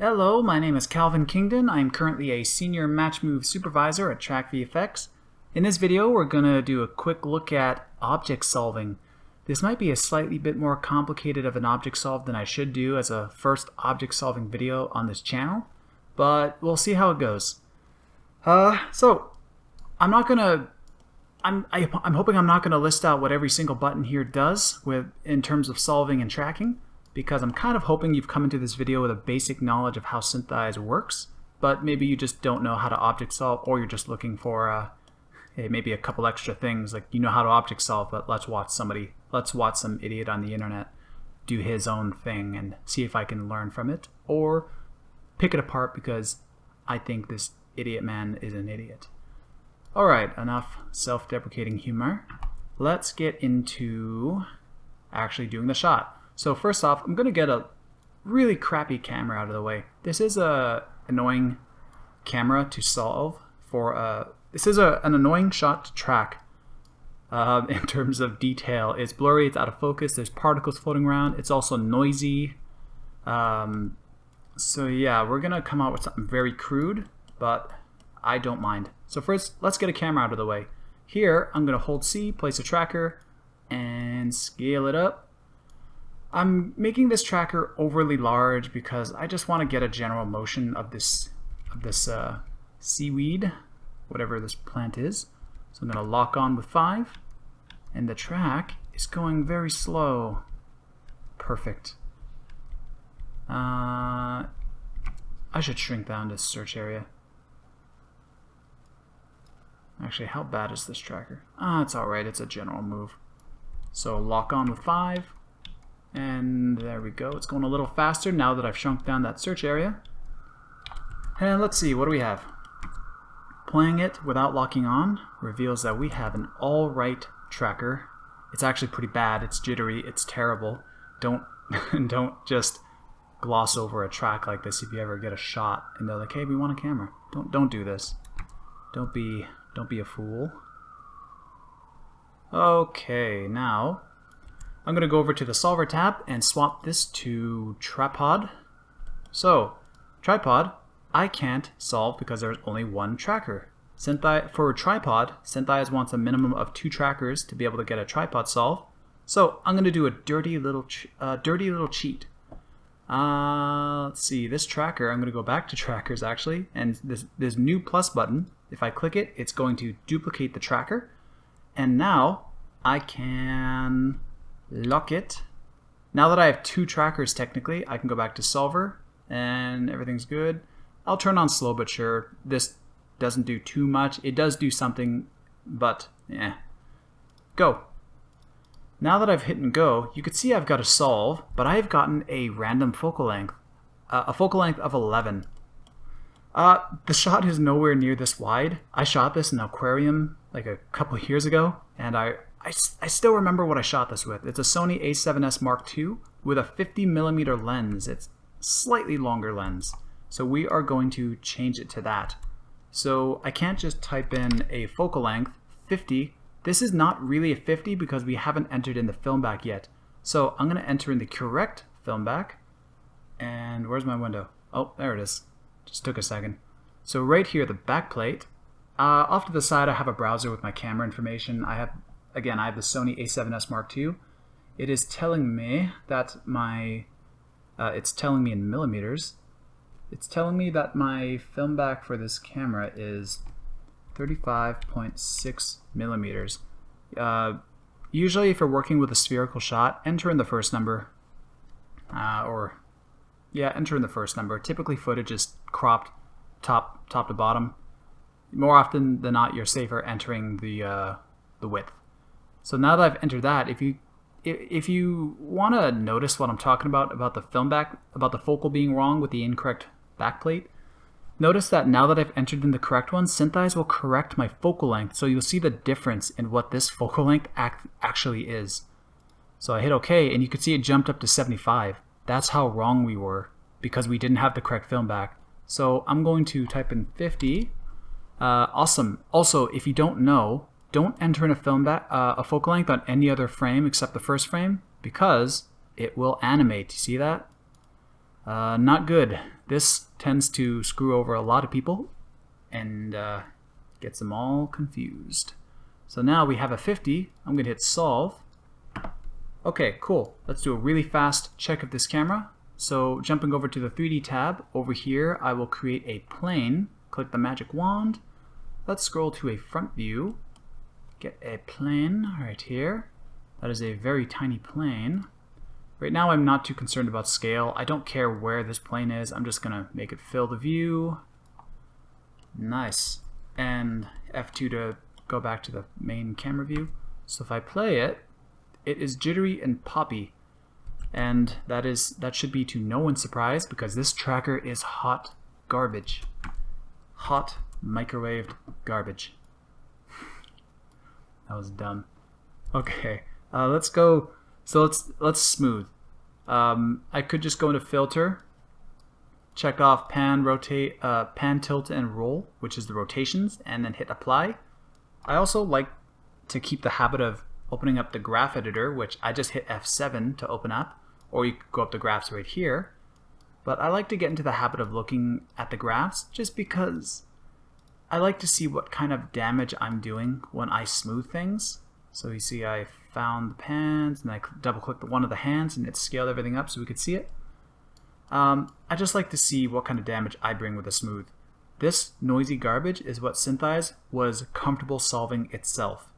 Hello, my name is Calvin Kingdon. I am currently a Senior Match Move Supervisor at Track VFX. In this video, we're going to do a quick look at object solving. This might be a slightly bit more complicated of an object solve than I should do as a first object solving video on this channel, but we'll see how it goes. I'm hoping I'm not gonna list out what every single button here does in terms of solving and tracking, because I'm kind of hoping you've come into this video with a basic knowledge of how SYNTHEYES works, but maybe you just don't know how to object solve, or you're just looking for maybe a couple extra things, like you know how to object solve, but let's watch some idiot on the internet do his own thing and see if I can learn from it, or pick it apart because I think this idiot man is an idiot. Alright, enough self-deprecating humor. Let's get into actually doing the shot. So first off, I'm going to get a really crappy camera out of the way. This is a annoying camera to solve for this is an annoying shot to track in terms of detail. It's blurry, it's out of focus, there's particles floating around, it's also noisy. So yeah, we're going to come out with something very crude, but I don't mind. So first, let's get a camera out of the way. Here, I'm going to hold C, place a tracker, and scale it up. I'm making this tracker overly large because I just want to get a general motion of this seaweed, whatever this plant is. So I'm going to lock on with 5, and the track is going very slow. Perfect. I should shrink down this search area. Actually, how bad is this tracker? It's alright, it's a general move. So lock on with 5, and there we go. It's going a little faster now that I've shrunk down that search area. And let's see, what do we have? Playing it without locking on reveals that we have an alright tracker. It's actually pretty bad, it's jittery, it's terrible. Don't just gloss over a track like this if you ever get a shot and they're like, hey, we want a camera. Don't do this. Don't be a fool. Okay, now I'm going to go over to the solver tab and swap this to tripod. So, tripod, I can't solve because there's only one tracker. For tripod, SYNTHEYES wants a minimum of 2 trackers to be able to get a tripod solve. So I'm going to do a dirty little cheat. Let's see, this tracker, I'm going to go back to trackers actually, and this new plus button, if I click it, it's going to duplicate the tracker, and now I can lock it. Now that I have 2 trackers technically, I can go back to solver and everything's good. I'll turn on slow but sure. This doesn't do too much. It does do something, but yeah. Go. Now that I've hit and go, you can see I've got a solve, but I have gotten a random focal length, a focal length of 11. The shot is nowhere near this wide. I shot this in an aquarium like a couple of years ago, and I still remember what I shot this with. It's a Sony a7S Mark II with a 50mm lens. It's slightly longer lens. So we are going to change it to that. So I can't just type in a focal length, 50. This is not really a 50 because we haven't entered in the film back yet. So I'm going to enter in the correct film back. And where's my window? Oh, there it is. Just took a second. So right here, the back plate. Off to the side, I have a browser with my camera information. I have the Sony a7S Mark II. It is telling me that it's telling me in millimeters. It's telling me that my film back for this camera is 35.6 millimeters. Usually if you're working with a spherical shot, enter in the first number. Enter in the first number. Typically footage is cropped top to bottom. More often than not, you're safer entering the width. So now that I've entered that, if you want to notice what I'm talking about the film back, about the focal being wrong with the incorrect backplate, notice that now that I've entered in the correct one, SYNTHEYES will correct my focal length, so you'll see the difference in what this focal length actually is. So I hit OK, and you can see it jumped up to 75. That's how wrong we were, because we didn't have the correct film back. So I'm going to type in 50. Awesome. Also, if you don't know, don't enter in a focal length on any other frame except the first frame, because it will animate. You see that? Not good. This tends to screw over a lot of people and gets them all confused. So now we have a 50. I'm going to hit solve. Okay, cool. Let's do a really fast check of this camera. So jumping over to the 3D tab, over here I will create a plane. Click the magic wand. Let's scroll to a front view. Get a plane right here. That is a very tiny plane. Right now I'm not too concerned about scale. I don't care where this plane is. I'm just going to make it fill the view. Nice. And F2 to go back to the main camera view. So if I play it, it is jittery and poppy. And that should be to no one's surprise because this tracker is hot garbage. Hot microwaved garbage. That was dumb. Okay, let's go. So let's smooth. I could just go into filter, check off pan, rotate, pan, tilt, and roll, which is the rotations, and then hit apply. I also like to keep the habit of opening up the graph editor, which I just hit F7 to open up, or you could go up the graphs right here. But I like to get into the habit of looking at the graphs just because I like to see what kind of damage I'm doing when I smooth things. So you see I found the pans and I double clicked one of the hands and it scaled everything up so we could see it. I just like to see what kind of damage I bring with a smooth. This noisy garbage is what SYNTHEYES was comfortable solving itself.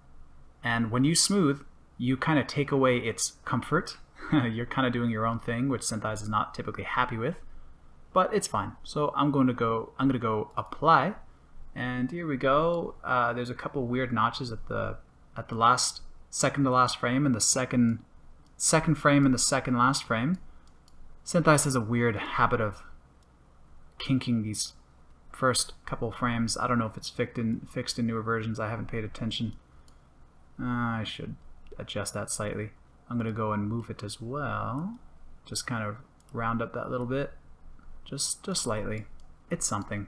And when you smooth, you kind of take away its comfort. You're kind of doing your own thing, which SYNTHEYES is not typically happy with. But it's fine. So I'm going to go apply. And here we go. There's a couple weird notches at the last second to last frame and the second frame and the second last frame. SYNTHEYES has a weird habit of kinking these first couple frames. I don't know if it's fixed in newer versions. I haven't paid attention. I should adjust that slightly. I'm going to go and move it as well. Just kind of round up that little bit. Just slightly. It's something.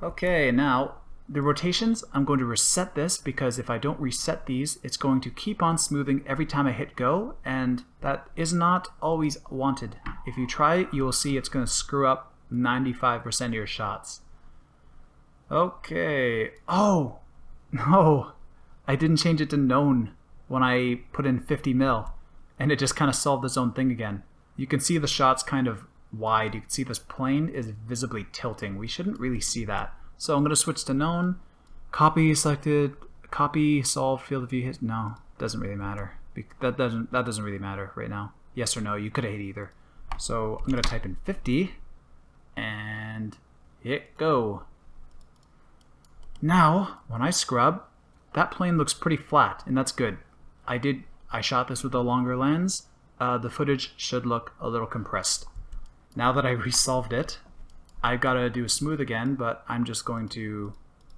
Okay, now the rotations, I'm going to reset this because if I don't reset these, it's going to keep on smoothing every time I hit go, and that is not always wanted. If you try it, you will see it's going to screw up 95% of your shots. Okay. Oh, no. I didn't change it to known when I put in 50 mil, and it just kind of solved its own thing again. You can see the shots kind of wide. You can see this plane is visibly tilting. We shouldn't really see that. So I'm going to switch to known. Copy selected. Copy, solve, field of view hit. No, doesn't really matter. That doesn't really matter right now. Yes or no, you could have hit either. So I'm going to type in 50 and hit go. Now, when I scrub, that plane looks pretty flat, and that's good. I shot this with a longer lens. The footage should look a little compressed. Now that I resolved it, I've got to do a smooth again, but I'm just going to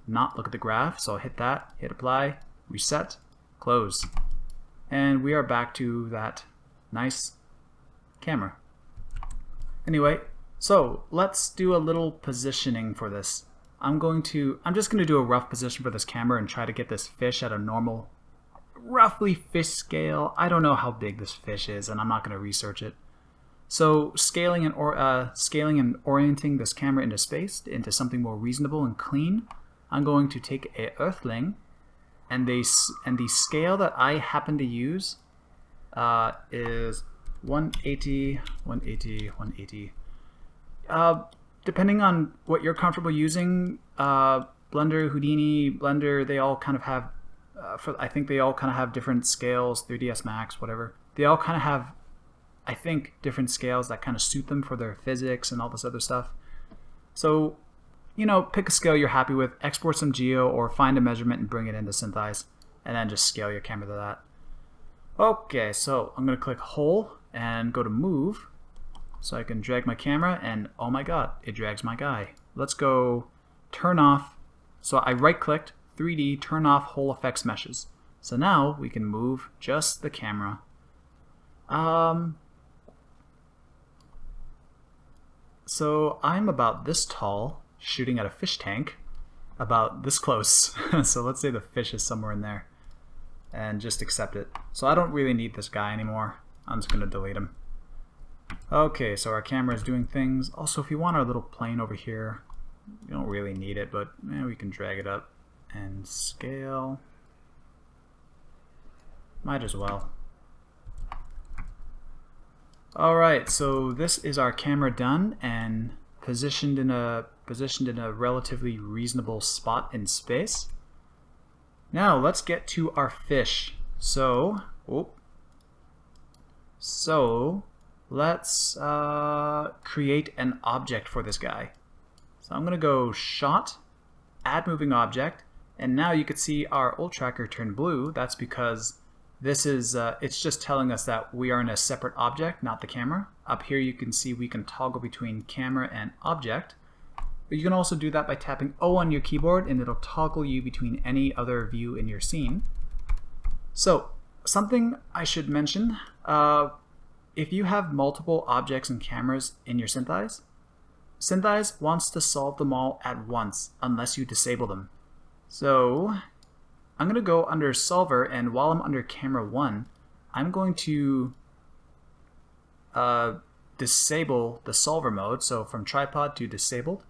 not look at the graph. So I'll hit that, hit apply, reset, close. And we are back to that nice camera. Anyway, so let's do a little positioning for this. I'm just going to do a rough position for this camera and try to get this fish at a normal, roughly fish scale. I don't know how big this fish is, and I'm not going to research it. So scaling and orienting this camera into space, into something more reasonable and clean, I'm going to take an earthling, and the scale that I happen to use is 180, 180, 180. Depending on what you're comfortable using, Blender, Houdini, Blender, they all kind of have, I think they all kind of have different scales, 3ds Max, whatever. They all kind of have, I think, different scales that kind of suit them for their physics and all this other stuff. So, you know, pick a scale you're happy with, export some geo, or find a measurement and bring it into SYNTHEYES, and then just scale your camera to that. Okay, so I'm going to click Whole and go to Move, so I can drag my camera, and oh my god, it drags my guy. Let's go turn off. So I right-clicked, 3D, turn off Whole Effects Meshes. So now we can move just the camera. So I'm about this tall, shooting at a fish tank, about this close. So let's say the fish is somewhere in there, and just accept it. So I don't really need this guy anymore. I'm just going to delete him. Okay, so our camera is doing things. Also, if you want our little plane over here, you don't really need it, but we can drag it up and scale. Might as well. Alright, so this is our camera done and positioned in a relatively reasonable spot in space. Now let's get to our fish. So let's create an object for this guy. So I'm gonna go shot, add moving object, and now you can see our old tracker turned blue. That's because this is it's just telling us that we are in a separate object, not the camera. Up here you can see we can toggle between camera and object. But you can also do that by tapping O on your keyboard and it'll toggle you between any other view in your scene. So something I should mention, if you have multiple objects and cameras in your SYNTHEYES, SYNTHEYES wants to solve them all at once unless you disable them. So I'm going to go under solver, and while I'm under camera 1, I'm going to disable the solver mode. So from tripod to disabled,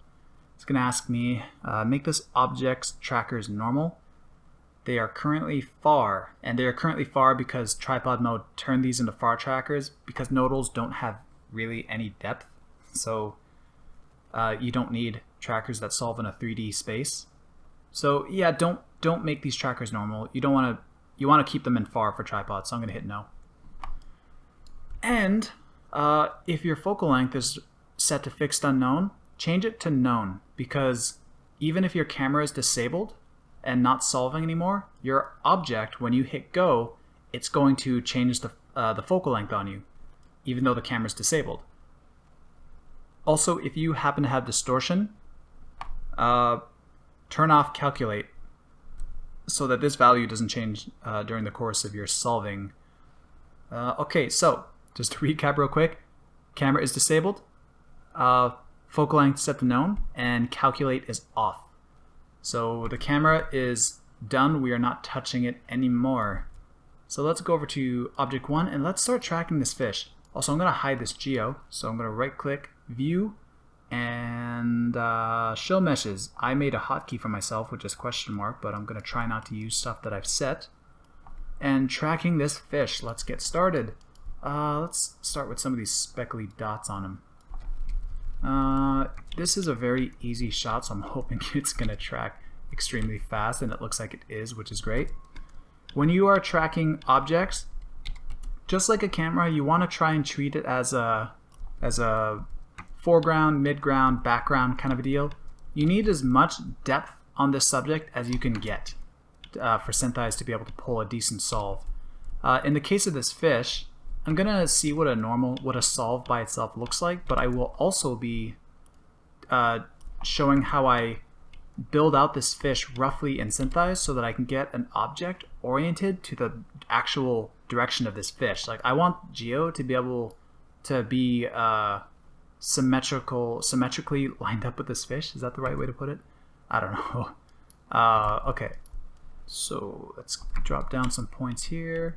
it's going to ask me make this object's trackers normal. They are currently far, and they are currently far because tripod mode turned these into far trackers because nodals don't have really any depth. So you don't need trackers that solve in a 3D space. So yeah, don't make these trackers normal. You want to keep them in far for tripod. So I'm going to hit no. And if your focal length is set to fixed unknown, change it to known, because even if your camera is disabled and not solving anymore, your object, when you hit go, it's going to change the focal length on you, even though the camera is disabled. Also, if you happen to have distortion, turn off calculate so that this value doesn't change during the course of your solving. Okay, so just to recap real quick, camera is disabled, focal length set to known, and calculate is off. So the camera is done, we are not touching it anymore. So let's go over to object 1 and let's start tracking this fish. Also, I'm going to hide this geo, so I'm going to right click, view, and show meshes. I made a hotkey for myself, which is question mark, but I'm going to try not to use stuff that I've set. And tracking this fish, let's get started. Let's start with some of these speckly dots on him. This is a very easy shot, so I'm hoping it's going to track extremely fast, and it looks like it is, which is great. When you are tracking objects, just like a camera, you want to try and treat it as a foreground, midground, background kind of a deal. You need as much depth on this subject as you can get for SYNTHEYES to be able to pull a decent solve. In the case of this fish, I'm gonna see what a solve by itself looks like, but I will also be showing how I build out this fish roughly in SYNTHEYES so that I can get an object oriented to the actual direction of this fish. Like, I want Geo to be able to be symmetrically lined up with this fish. Is that the right way to put it? I don't know. Okay, so let's drop down some points here.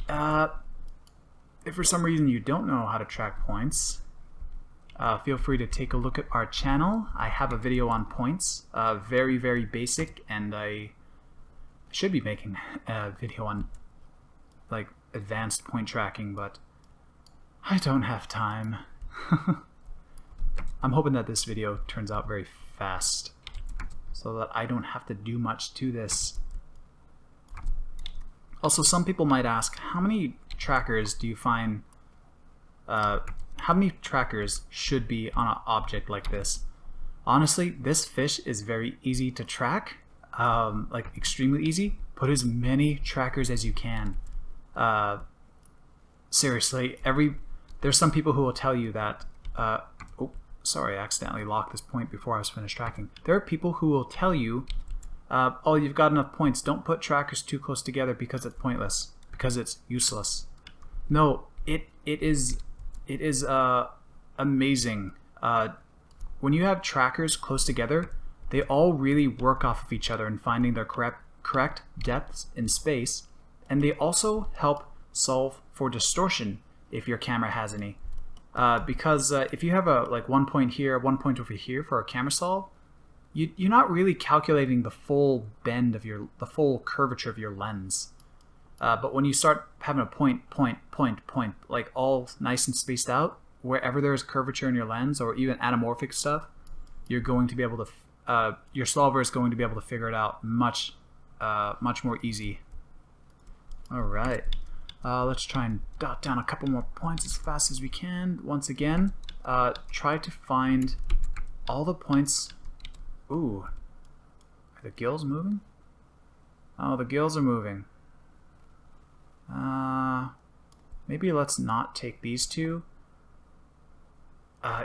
If for some reason you don't know how to track points, feel free to take a look at our channel. I have a video on points, very, very basic, and I should be making a video on like advanced point tracking, but I don't have time. I'm hoping that this video turns out very fast so that I don't have to do much to this. Also, some people might ask, how many trackers do you find, how many trackers should be on an object like this? Honestly, this fish is very easy to track, like extremely easy. Put as many trackers as you can. Seriously, there's some people who will tell you that, oh, sorry, I accidentally locked this point before I was finished tracking. There are people who will tell you, oh, you've got enough points, don't put trackers too close together because it's pointless, because it's useless. No, it is amazing. When you have trackers close together, they all really work off of each other in finding their correct depths in space, and they also help solve for distortion if your camera has any. because if you have a like 1 point here, 1 point over here for a camera solve, you're not really calculating the full bend of the full curvature of your lens. But when you start having a point, like all nice and spaced out, wherever there's curvature in your lens or even anamorphic stuff, you're going to be able to, your solver is going to be able to figure it out much more easy. All right, let's try and dot down a couple more points as fast as we can. Once again, try to find all the points. Ooh, are the gills moving? Oh, the gills are moving. Maybe let's not take these two.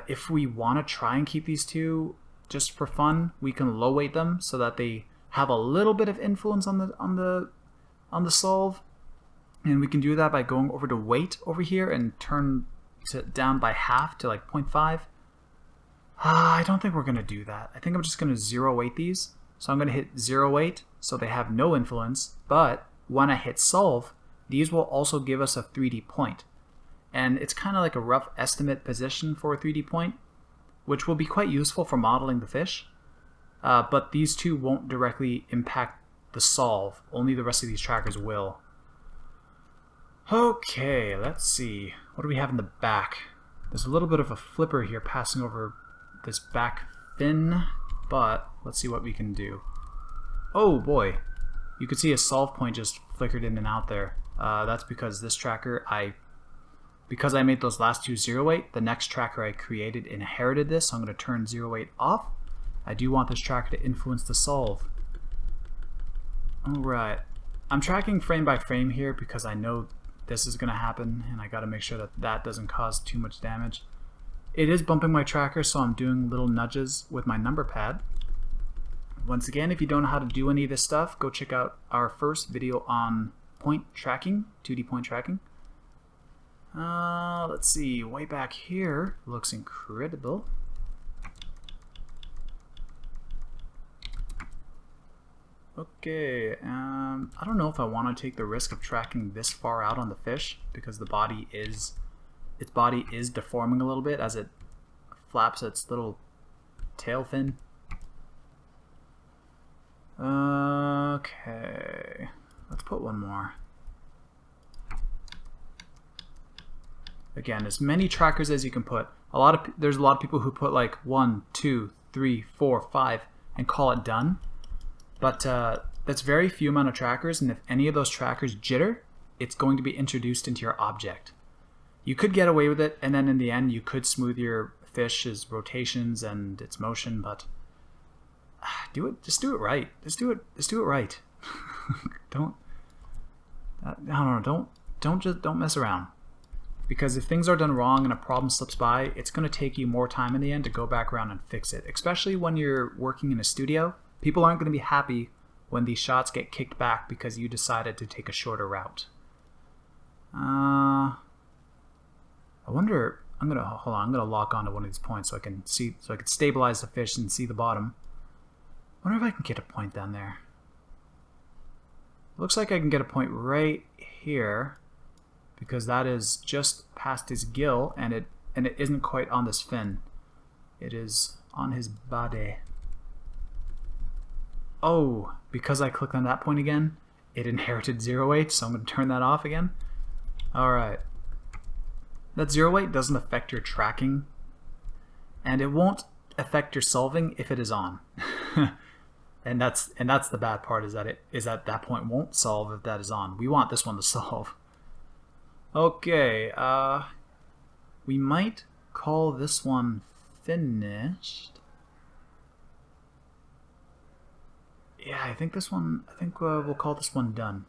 If we want to try and keep these two just for fun, we can low weight them so that they have a little bit of influence on the solve, and we can do that by going over to weight over here and turn it down by half to like 0.5. I don't think we're gonna do that. I think I'm just gonna 0 weight these. So I'm gonna hit 0 weight so they have no influence, but when I hit solve, these will also give us a 3D point. And it's kind of like a rough estimate position for a 3D point, which will be quite useful for modeling the fish. But these two won't directly impact the solve. Only the rest of these trackers will. Okay, let's see. What do we have in the back? There's a little bit of a flipper here passing over this back fin, but let's see what we can do. Oh boy, you could see a solve point just flickered in and out there. That's because this tracker, because I made those last two 0 weight, the next tracker I created inherited this, so I'm going to turn 0 weight off. I do want this tracker to influence the solve. Alright, I'm tracking frame by frame here because I know this is going to happen, and I got to make sure that that doesn't cause too much damage. It is bumping my tracker, so I'm doing little nudges with my number pad. Once again, if you don't know how to do any of this stuff, go check out our first video on point tracking, 2D point tracking. Let's see, way back here looks incredible. Okay, I don't know if I want to take the risk of tracking this far out on the fish because its body is deforming a little bit as it flaps its little tail fin. Okay, let's put one more. Again, as many trackers as you can put. There's a lot of people who put like 1, 2, 3, 4, 5 and call it done. But that's very few amount of trackers, and if any of those trackers jitter, it's going to be introduced into your object. You could get away with it, and then in the end you could smooth your fish's rotations and its motion, but just do it right. Just do it right. Don't mess around. Because if things are done wrong and a problem slips by, it's going to take you more time in the end to go back around and fix it. Especially when you're working in a studio, people aren't going to be happy when these shots get kicked back because you decided to take a shorter route. I wonder. I'm gonna lock onto one of these points so I can stabilize the fish and see the bottom. I wonder if I can get a point down there. Looks like I can get a point right here, because that is just past his gill, and it isn't quite on this fin. It is on his body. Oh, because I clicked on that point again, it inherited 0 weight, so I'm going to turn that off again. Alright. That 0 weight doesn't affect your tracking, and it won't affect your solving if it is on. and that's the bad part, is that that point won't solve if that is on. We want this one to solve. Okay, we might call this one finished. Yeah, I think we'll call this one done.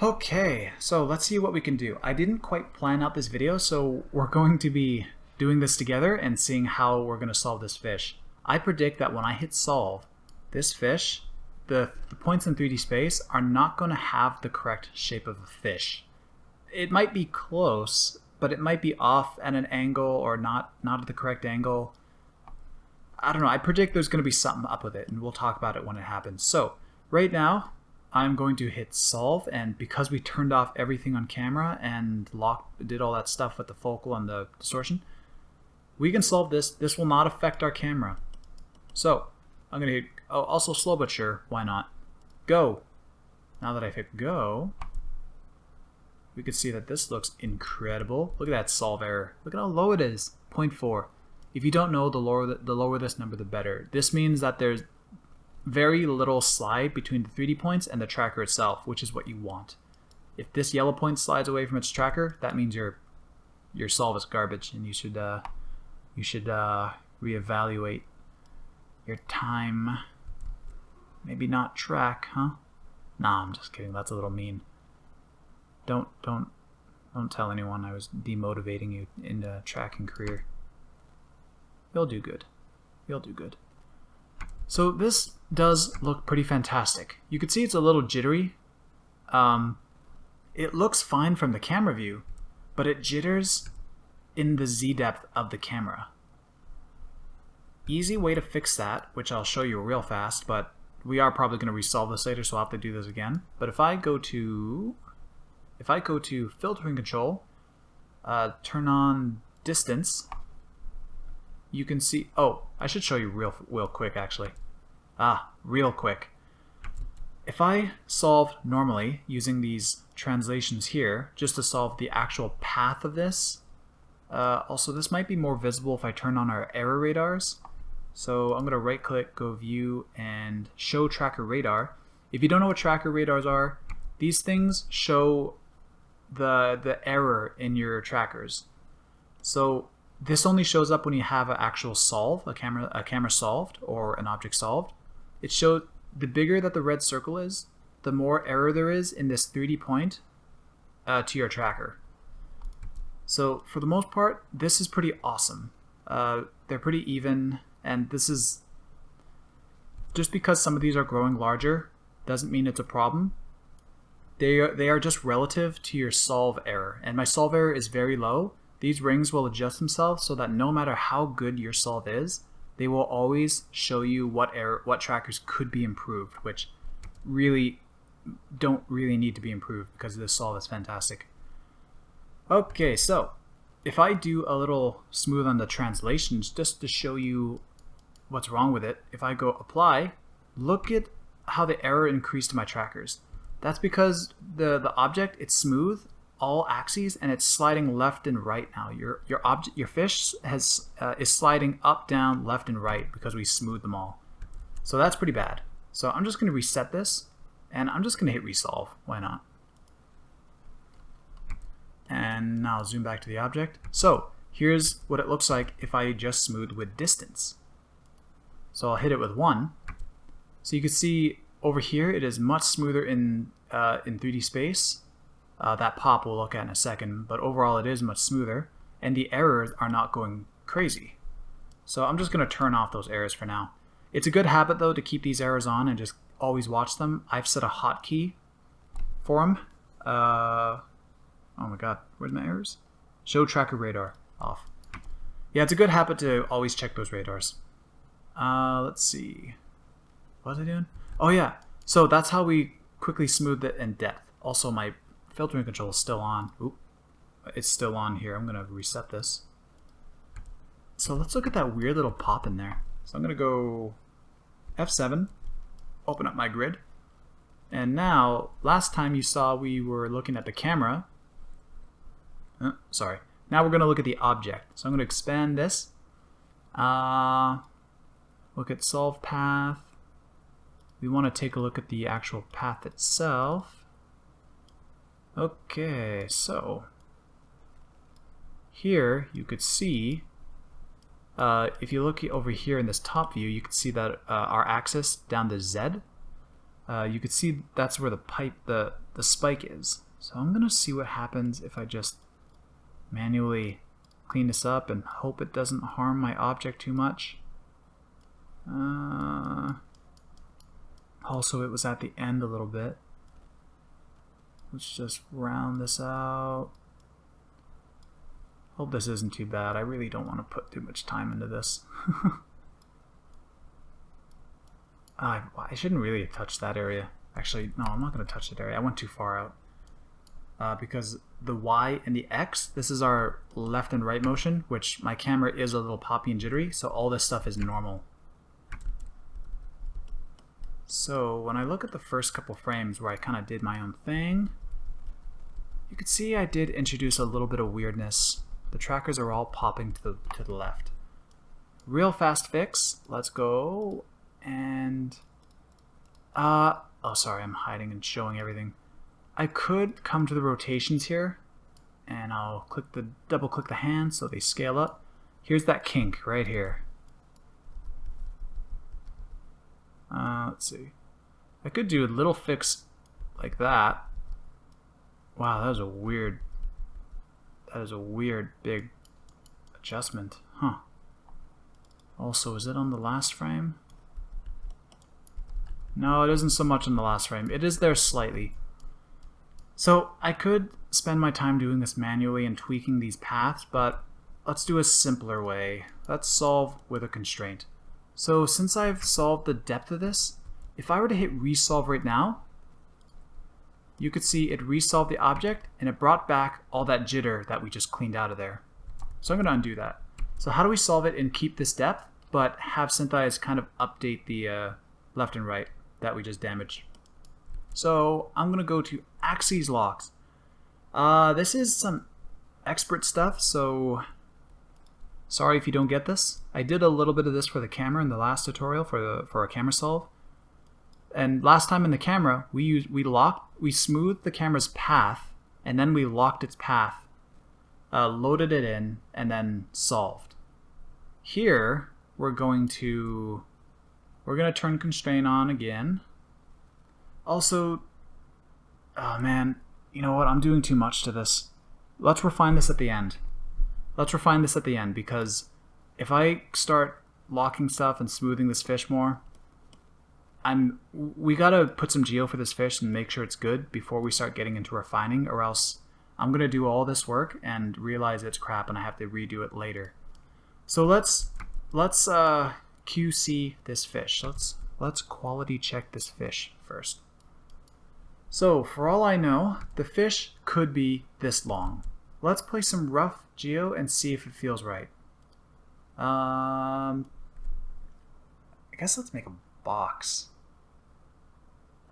Okay, so let's see what we can do. I didn't quite plan out this video, so we're going to be doing this together and seeing how we're going to solve this fish. I predict that when I hit solve, this fish, the points in 3D space are not going to have the correct shape of a fish. It might be close, but it might be off at an angle or not at the correct angle. I don't know. I predict there's going to be something up with it, and we'll talk about it when it happens. So right now, I'm going to hit solve, and because we turned off everything on camera and did all that stuff with the focal and the distortion, we can solve this. This will not affect our camera. So I'm going to hit, oh, also slow but sure, why not? Go. Now that I've hit go, we can see that this looks incredible. Look at that solve error. Look at how low it is, 0.4. If you don't know, the lower this number, the better. This means that there's very little slide between the 3D points and the tracker itself, which is what you want. If this yellow point slides away from its tracker, that means your solve is garbage, and you should reevaluate your time. Maybe not track, huh? Nah, I'm just kidding. That's a little mean. Don't tell anyone I was demotivating you in the tracking career. You'll do good. You'll do good. So this does look pretty fantastic. You can see it's a little jittery. It looks fine from the camera view, but it jitters in the Z depth of the camera. Easy way to fix that, which I'll show you real fast, but we are probably going to resolve this later, so I'll have to do this again. But if I go to filtering control, turn on distance, you can see, oh, I should show you real quick actually. Real quick. If I solve normally using these translations here, just to solve the actual path of this, also this might be more visible if I turn on our error radars. So I'm going to right click, go view, and show tracker radar. If you don't know what tracker radars are, these things show the error in your trackers. So this only shows up when you have an actual solve, a camera solved or an object solved. It shows the bigger that the red circle is, the more error there is in this 3D point to your tracker. So for the most part, this is pretty awesome. They're pretty even, and this is just because some of these are growing larger doesn't mean it's a problem. They are just relative to your solve error, and my solve error is very low. These rings will adjust themselves so that no matter how good your solve is, they will always show you what trackers could be improved, which really don't need to be improved because this solve is fantastic. Okay, so if I do a little smooth on the translations just to show you what's wrong with it, if I go apply, look at how the error increased to my trackers. That's because the object, it's smooth, all axes, and it's sliding left and right now. Your fish is sliding up, down, left, and right because we smoothed them all. So that's pretty bad. So I'm just going to reset this, and I'm just going to hit resolve. Why not? And now I'll zoom back to the object. So here's what it looks like if I just smooth with distance. So I'll hit it with 1. So you can see over here it is much smoother in 3D space. That pop we'll look at in a second, but overall it is much smoother, and the errors are not going crazy. So I'm just going to turn off those errors for now. It's a good habit though to keep these errors on and just always watch them. I've set a hotkey for them. Oh my god, where's my errors? Show tracker radar off. Yeah, it's a good habit to always check those radars. Let's see. What was I doing? Oh yeah, so that's how we quickly smooth it in depth. Also, my filtering control is still on. Oop, it's still on here. I'm gonna reset this. So let's look at that weird little pop in there. So I'm gonna go F7, open up my grid, and now last time you saw we were looking at the camera. Sorry. Now we're gonna look at the object. So I'm gonna expand this. Look at solve path. We want to take a look at the actual path itself. Okay, so here you could see, if you look over here in this top view, you can see that our axis down to Z, you could see that's where the spike is. So I'm gonna see what happens if I just manually clean this up and hope it doesn't harm my object too much. Also, it was at the end a little bit. Let's just round this out. Hope this isn't too bad. I really don't want to put too much time into this. I shouldn't really have touched that area. Actually, no, I'm not going to touch that area. I went too far out. Because the Y and the X, this is our left and right motion, which my camera is a little poppy and jittery, so all this stuff is normal. So when I look at the first couple frames where I kind of did my own thing, you can see I did introduce a little bit of weirdness. The trackers are all popping to the left. Real fast fix. Let's go and oh sorry, I'm hiding and showing everything. I could come to the rotations here and I'll double click the hands so they scale up. Here's that kink right here. Let's see. I could do a little fix like that. Wow, that is a weird big adjustment. Huh. Also, is it on the last frame? No, it isn't so much on the last frame. It is there slightly. So I could spend my time doing this manually and tweaking these paths, but let's do a simpler way. Let's solve with a constraint. So since I've solved the depth of this, if I were to hit resolve right now, you could see it resolved the object and it brought back all that jitter that we just cleaned out of there. So I'm going to undo that. So how do we solve it and keep this depth, but have SYNTHEYES kind of update the left and right that we just damaged? So I'm going to go to axes locks. This is some expert stuff, so sorry if you don't get this. I did a little bit of this for the camera in the last tutorial for a camera solve. And last time in the camera, we smoothed the camera's path, and then we locked its path, loaded it in, and then solved. Here, we're going to turn constraint on again. Also, oh man, you know what? I'm doing too much to this. Let's refine this at the end. Let's refine this at the end, because if I start locking stuff and smoothing this fish more, we gotta put some geo for this fish and make sure it's good before we start getting into refining, or else I'm gonna do all this work and realize it's crap and I have to redo it later. So let's QC this fish. Let's quality check this fish first. So for all I know, the fish could be this long. Let's play some rough geo and see if it feels right. I guess let's make a box.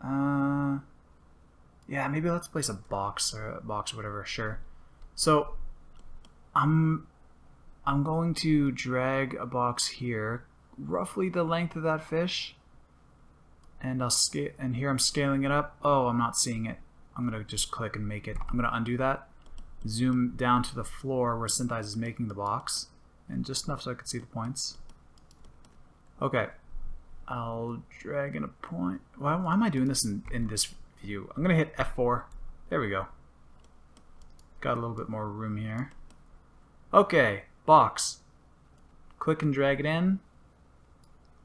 Yeah, maybe let's place a box or whatever. Sure. So I'm going to drag a box here, roughly the length of that fish, and I'll scale. And here I'm scaling it up. Oh, I'm not seeing it. I'm gonna just click and make it. I'm gonna undo that. Zoom down to the floor where SYNTHEYES is making the box, and just enough so I can see the points. Okay. I'll drag in a point. Why am I doing this in this view? I'm going to hit F4. There we go. Got a little bit more room here. Okay, box. Click and drag it in.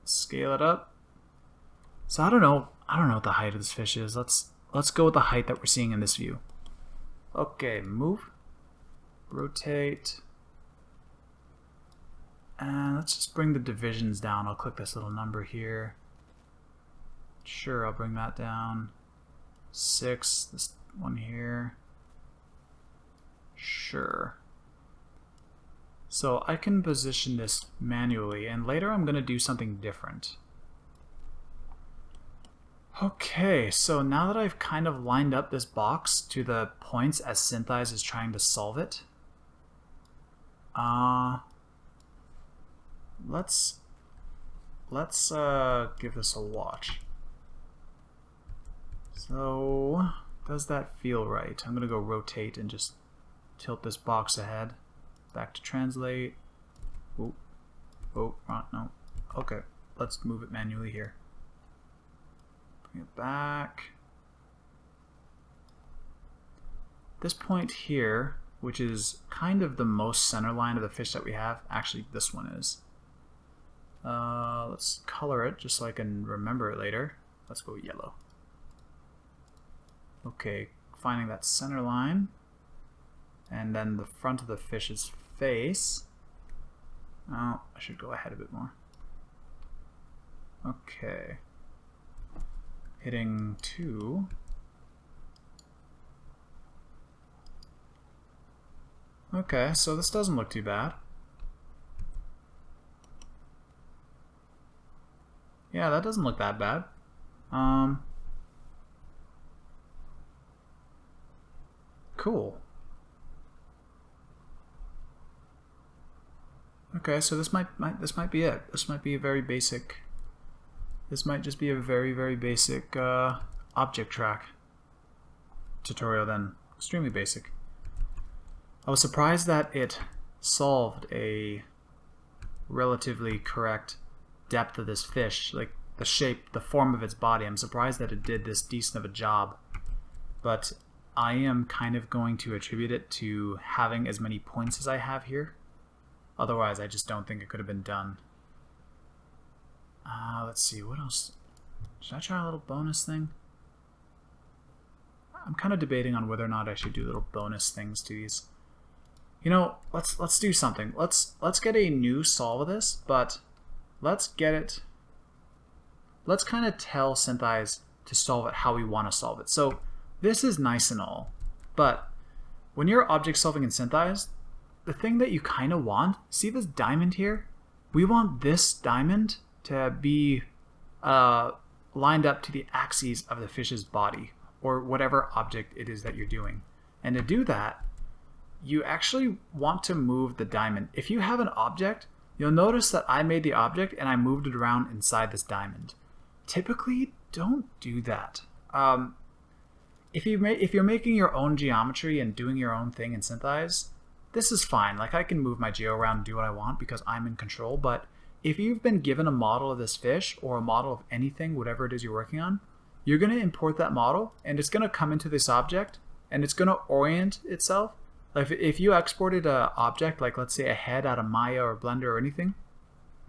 Scale it up. So I don't know what the height of this fish is. Let's go with the height that we're seeing in this view. Okay, move. Rotate. And let's just bring the divisions down. I'll click this little number here. Sure, I'll bring that down. 6, this one here. Sure. So I can position this manually, and later I'm going to do something different. Okay, so now that I've kind of lined up this box to the points as SYNTHEYES is trying to solve it, let's give this a watch. So, does that feel right? I'm gonna go rotate and just tilt this box ahead. Back to translate. Oh, no. Okay, let's move it manually here. Bring it back. This point here, which is kind of the most center line of the fish that we have, actually this one is. Let's color it just so I can remember it later. Let's go yellow. Okay, finding that center line, and then the front of the fish's face. Oh, I should go ahead a bit more. Okay. hitting 2. Okay, so this doesn't look too bad. Yeah, that doesn't look that bad. Cool. Okay, so this might be it. This might be a very basic. This might just be a very basic object track tutorial then. Extremely basic. I was surprised that it solved a relatively correct depth of this fish, like the shape, the form of its body. I'm surprised that it did this decent of a job, but I am kind of going to attribute it to having as many points as I have here. Otherwise, I just don't think it could have been done. Let's see, what else? Should I try a little bonus thing? I'm kind of debating on whether or not I should do little bonus things to these. You know, let's do something. Let's get a new solve of this, but let's kind of tell SYNTHEYES to solve it how we want to solve it. So this is nice and all, but when you're object solving in SYNTHEYES, the thing that you kind of want, see this diamond here? We want this diamond to be lined up to the axes of the fish's body, or whatever object it is that you're doing. And to do that, you actually want to move the diamond. If you have an object, you'll notice that I made the object and I moved it around inside this diamond. Typically, don't do that. If you're making your own geometry and doing your own thing in SYNTHEYES, this is fine. Like, I can move my geo around and do what I want because I'm in control. But if you've been given a model of this fish or a model of anything, whatever it is you're working on, you're going to import that model and it's going to come into this object and it's going to orient itself. Like if you exported an object, like let's say a head out of Maya or Blender or anything,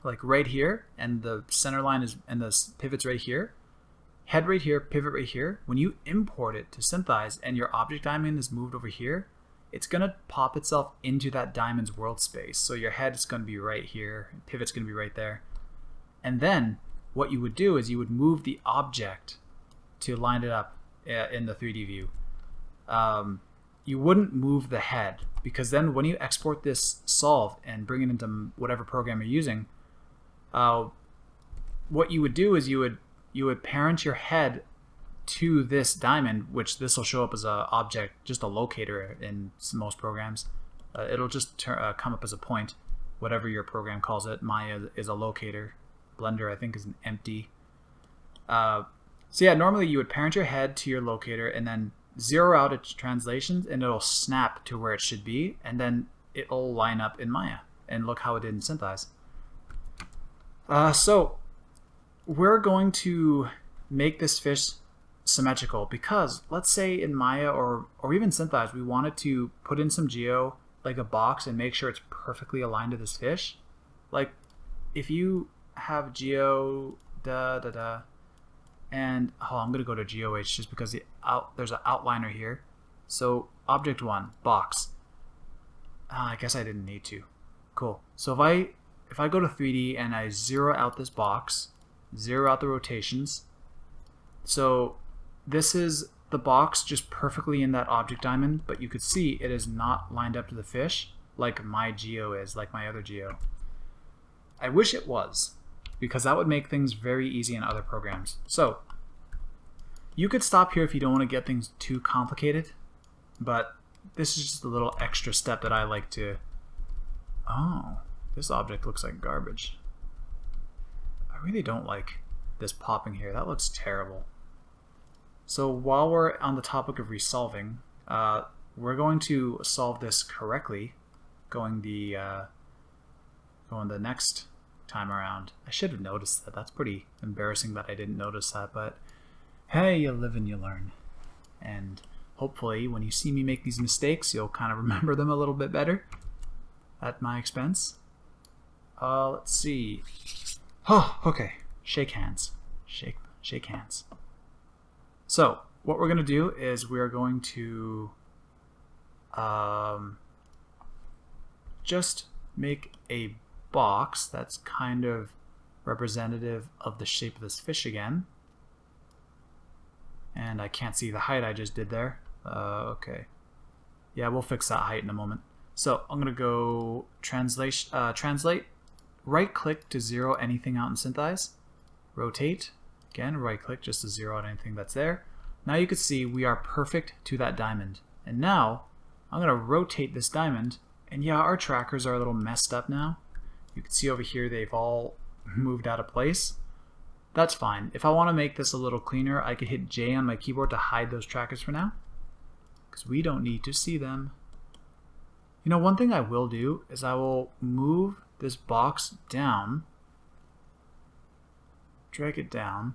like right here, and the center line is, and the pivot's right here, head right here, pivot right here, when you import it to SYNTHEYES and your object diamond is moved over here, it's going to pop itself into that diamond's world space. So your head is going to be right here, and pivot's going to be right there. And then what you would do is you would move the object to line it up in the 3D view. You wouldn't move the head, because then when you export this solve and bring it into whatever program you're using, what you would do is you would parent your head to this diamond, which this will show up as a object, just a locator in most programs. It'll just come up as a point, whatever your program calls it. Maya is a locator. Blender, I think, is an empty. So yeah, normally you would parent your head to your locator and then zero out its translations, and it'll snap to where it should be, and then it'll line up in Maya. And look how it did in SYNTHEYES. So we're going to make this fish symmetrical, because let's say in Maya or even SYNTHEYES we wanted to put in some geo, like a box, and make sure it's perfectly aligned to this fish. Like if you have geo and I'm gonna go to GeoH just because there's an outliner here. So object 1, box. I guess I didn't need to. Cool. So if I go to 3D and I zero out this box, zero out the rotations, so this is the box just perfectly in that object diamond, but you could see it is not lined up to the fish like my geo is, like my other geo. I wish it was, because that would make things very easy in other programs. So you could stop here if you don't want to get things too complicated, but this is just a little extra step that I like to... Oh, this object looks like garbage. I really don't like this popping here. That looks terrible. So while we're on the topic of resolving, we're going to solve this correctly going the next time around. I should have noticed that. That's pretty embarrassing that I didn't notice that, but hey, you live and you learn. And hopefully when you see me make these mistakes, you'll kind of remember them a little bit better at my expense. Let's see. Oh, okay. Shake hands. Shake hands. So what we're going to do is we're going to just make a box that's kind of representative of the shape of this fish again. And I can't see the height I just did there. Okay. Yeah, we'll fix that height in a moment. So I'm going to go translate, right click to zero anything out in SYNTHEYES. Rotate, again, right click just to zero out anything that's there. Now you can see we are perfect to that diamond. And now I'm going to rotate this diamond, and yeah, our trackers are a little messed up now. You can see over here they've all moved out of place. That's fine. If I want to make this a little cleaner, I could hit J on my keyboard to hide those trackers for now, because we don't need to see them. You know, one thing I will do is I will move this box down, drag it down,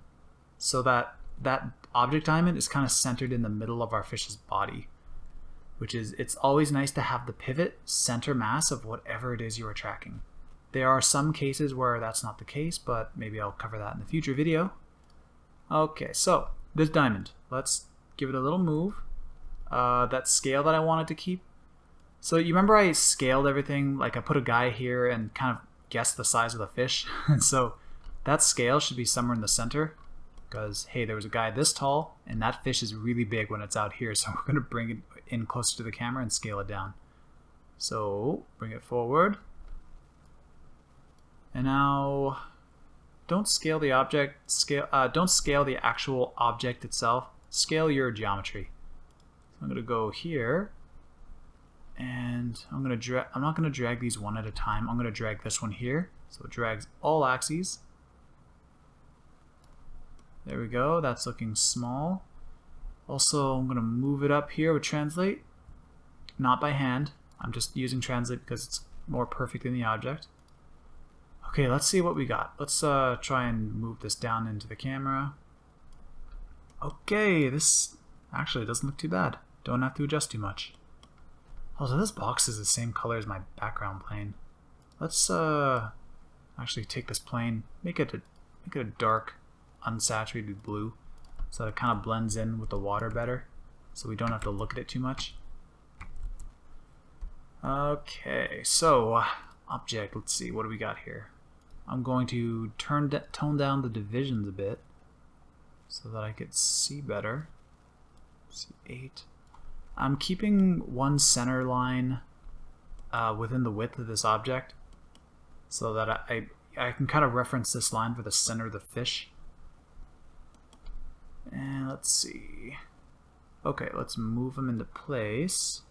so that that object diamond is kind of centered in the middle of our fish's body, which is, it's always nice to have the pivot center mass of whatever it is you are tracking. There are some cases where that's not the case, but maybe I'll cover that in a future video. Okay, so this diamond, let's give it a little move. That scale that I wanted to keep. So you remember I scaled everything, like I put a guy here and kind of guessed the size of the fish. And so that scale should be somewhere in the center, because hey, there was a guy this tall and that fish is really big when it's out here, so we're going to bring it in closer to the camera and scale it down. So bring it forward. And now, don't scale the object. Don't scale the actual object itself. Scale your geometry. So I'm gonna go here, and I'm not gonna drag these one at a time. I'm gonna drag this one here, so it drags all axes. There we go. That's looking small. Also, I'm gonna move it up here with translate, not by hand. I'm just using translate because it's more perfect in the object. Okay, let's see what we got. Let's try and move this down into the camera. Okay, this actually doesn't look too bad. Don't have to adjust too much. Also, this box is the same color as my background plane. Let's actually take this plane, make it a dark, unsaturated blue, so that it kind of blends in with the water better, so we don't have to look at it too much. Okay, so object. Let's see, what do we got here? I'm going to tone down the divisions a bit so that I could see better. Let's see, 8. I'm keeping one center line within the width of this object so that I can kind of reference this line for the center of the fish. And let's see. Okay, let's move them into place.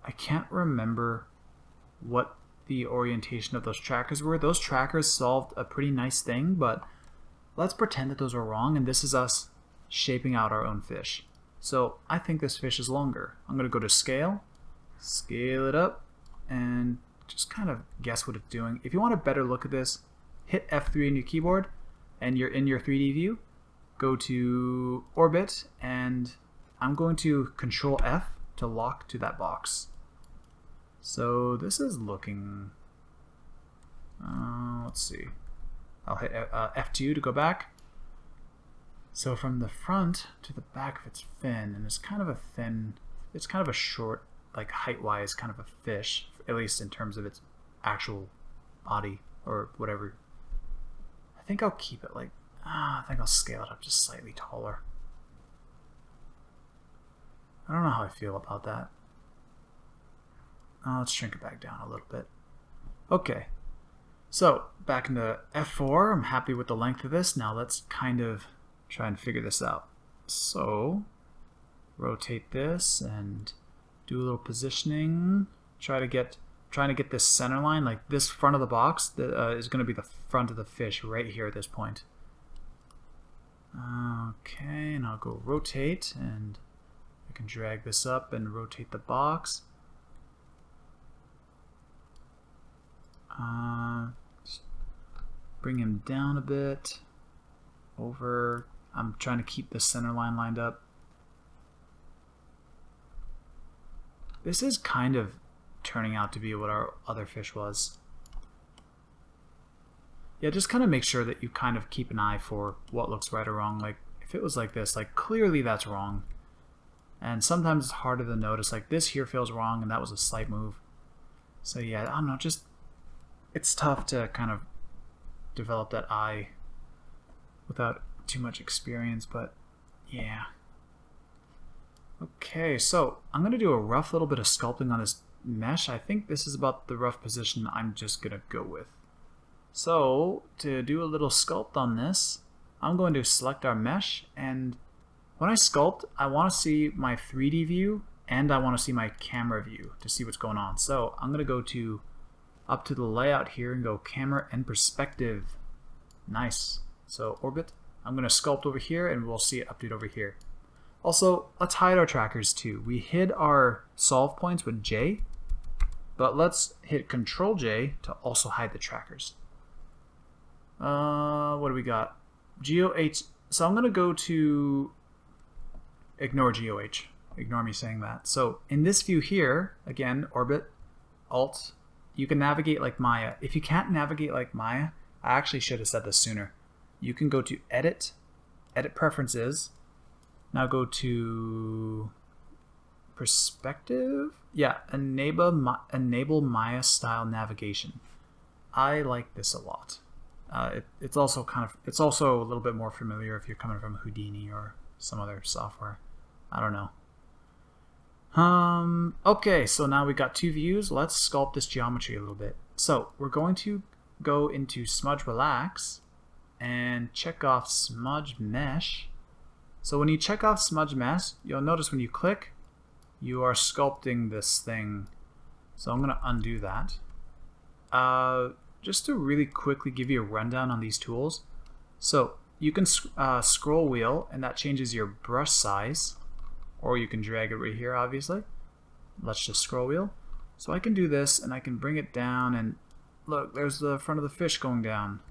I can't remember what the orientation of those trackers were. Those trackers solved a pretty nice thing, but let's pretend that those were wrong, and this is us shaping out our own fish. So I think this fish is longer. I'm going to go to scale, scale it up, and just kind of guess what it's doing. If you want a better look at this, hit F3 on your keyboard, and you're in your 3D view. Go to orbit, and I'm going to Control F to lock to that box. So this is looking, let's see, I'll hit F2 to go back. So from the front to the back of its fin, and it's kind of a short, like height-wise kind of a fish, at least in terms of its actual body or whatever. I think I'll keep it like, I think I'll scale it up just slightly taller. I don't know how I feel about that. Let's shrink it back down a little bit. Okay, so back into F4. I'm happy with the length of this. Now let's kind of try and figure this out. So rotate this and do a little positioning. Trying to get this center line, like this front of the box that is going to be the front of the fish right here at this point. Okay, and I'll go rotate, and I can drag this up and rotate the box. Bring him down a bit. Over. I'm trying to keep the center line lined up. This is kind of turning out to be what our other fish was. Yeah, just kind of make sure that you kind of keep an eye for what looks right or wrong. Like, if it was like this, like clearly that's wrong. And sometimes it's harder to notice, like this here feels wrong and that was a slight move. So yeah, I don't know, just, it's tough to kind of develop that eye without too much experience, but yeah. Okay, so I'm going to do a rough little bit of sculpting on this mesh. I think this is about the rough position I'm just going to go with. So to do a little sculpt on this, I'm going to select our mesh, and when I sculpt, I want to see my 3D view and I want to see my camera view to see what's going on. So I'm going to go to up to the layout here and go camera and perspective. Nice. So orbit. I'm going to sculpt over here and we'll see it update over here. Also, let's hide our trackers too. We hid our solve points with J, but let's hit Control J to also hide the trackers. What do we got? GOH. So I'm going to go to ignore GOH. Ignore me saying that. So in this view here, again, orbit, Alt, you can navigate like Maya. If you can't navigate like Maya, I actually should have said this sooner. You can go to Edit, Edit Preferences. Now go to Perspective. Yeah, enable Maya style navigation. I like this a lot. It's also a little bit more familiar if you're coming from Houdini or some other software. I don't know. Okay, so now we got two views. Let's sculpt this geometry a little bit. So we're going to go into Smudge Relax and check off Smudge Mesh. So when you check off Smudge Mesh, you'll notice when you click, you are sculpting this thing. So I'm going to undo that. Just to really quickly give you a rundown on these tools. So you can scroll wheel, and that changes your brush size. Or you can drag it right here, obviously. Let's just scroll wheel. So I can do this, and I can bring it down, and look, there's the front of the fish going down.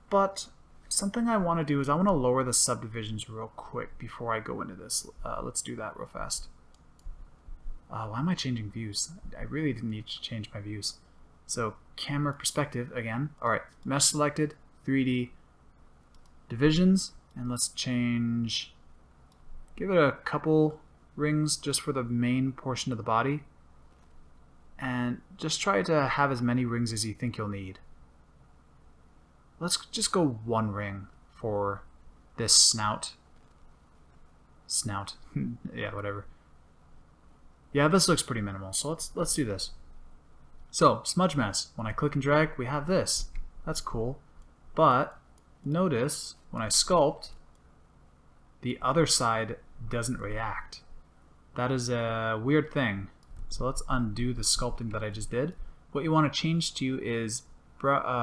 But something I want to do is I want to lower the subdivisions real quick before I go into this. Let's do that real fast. Why am I changing views? I really didn't need to change my views. So camera perspective again. Alright, mesh selected, 3D, divisions, and let's change, give it a couple rings just for the main portion of the body. And just try to have as many rings as you think you'll need. Let's just go one ring for this snout. Snout. Yeah, whatever. Yeah, this looks pretty minimal, so let's do this. So, smudge mesh. When I click and drag, we have this. That's cool. But notice when I sculpt, the other side doesn't react. That is a weird thing. So let's undo the sculpting that I just did. What you want to change to is brush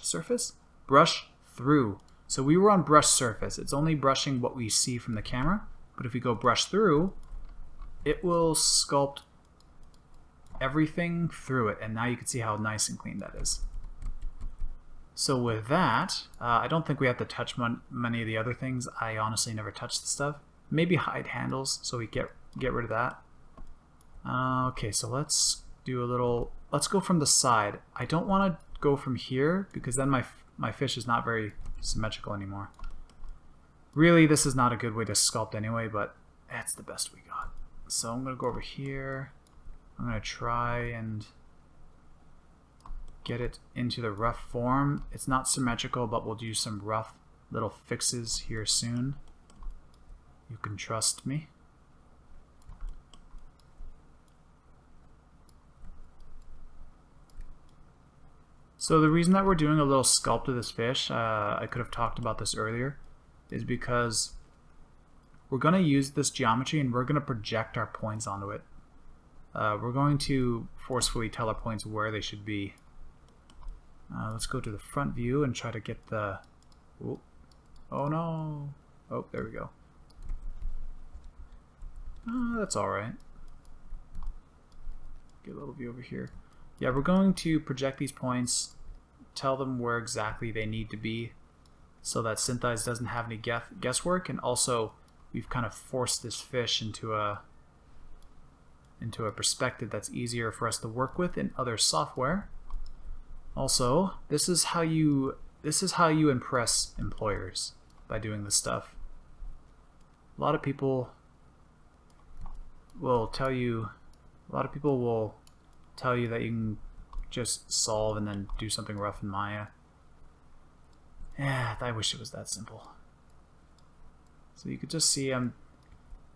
surface, brush through. So we were on brush surface. It's only brushing what we see from the camera. But if we go brush through, it will sculpt everything through it. And now you can see how nice and clean that is. So with that, I don't think we have to touch many of the other things. I honestly never touch the stuff. Maybe hide handles so we get rid of that. Okay, so let's do a little, let's go from the side. I don't want to go from here because then my fish is not very symmetrical anymore. Really, this is not a good way to sculpt anyway, but that's the best we got. So I'm going to go over here. I'm going to try and get it into the rough form. It's not symmetrical, but we'll do some rough little fixes here soon. You can trust me. So the reason that we're doing a little sculpt of this fish, I could have talked about this earlier, is because we're going to use this geometry and we're going to project our points onto it. We're going to forcefully tell our points where they should be. Let's go to the front view and try to get the... Oh no! Oh, there we go. That's alright. Get a little view over here. Yeah, we're going to project these points, tell them where exactly they need to be so that SYNTHEYES doesn't have any guesswork, and also we've kind of forced this fish into a perspective that's easier for us to work with in other software. Also, this is how you impress employers, by doing this stuff. A lot of people will tell you that you can just solve and then do something rough in Maya. Yeah, I wish it was that simple. So you could just see I'm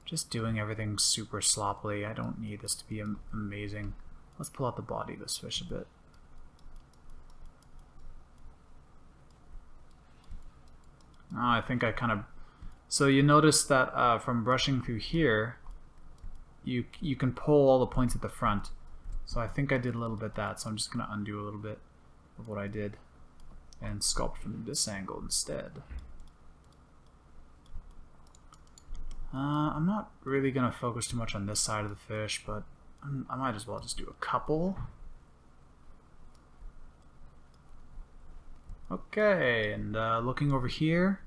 just doing everything super sloppily. I don't need this to be amazing. Let's pull out the body of this fish a bit. Oh, I think I kind of... So you notice that from brushing through here, you can pull all the points at the front. So I think I did a little bit that, so I'm just going to undo a little bit of what I did and sculpt from this angle instead. I'm not really going to focus too much on this side of the fish, but I might as well just do a couple. Okay, and looking over here,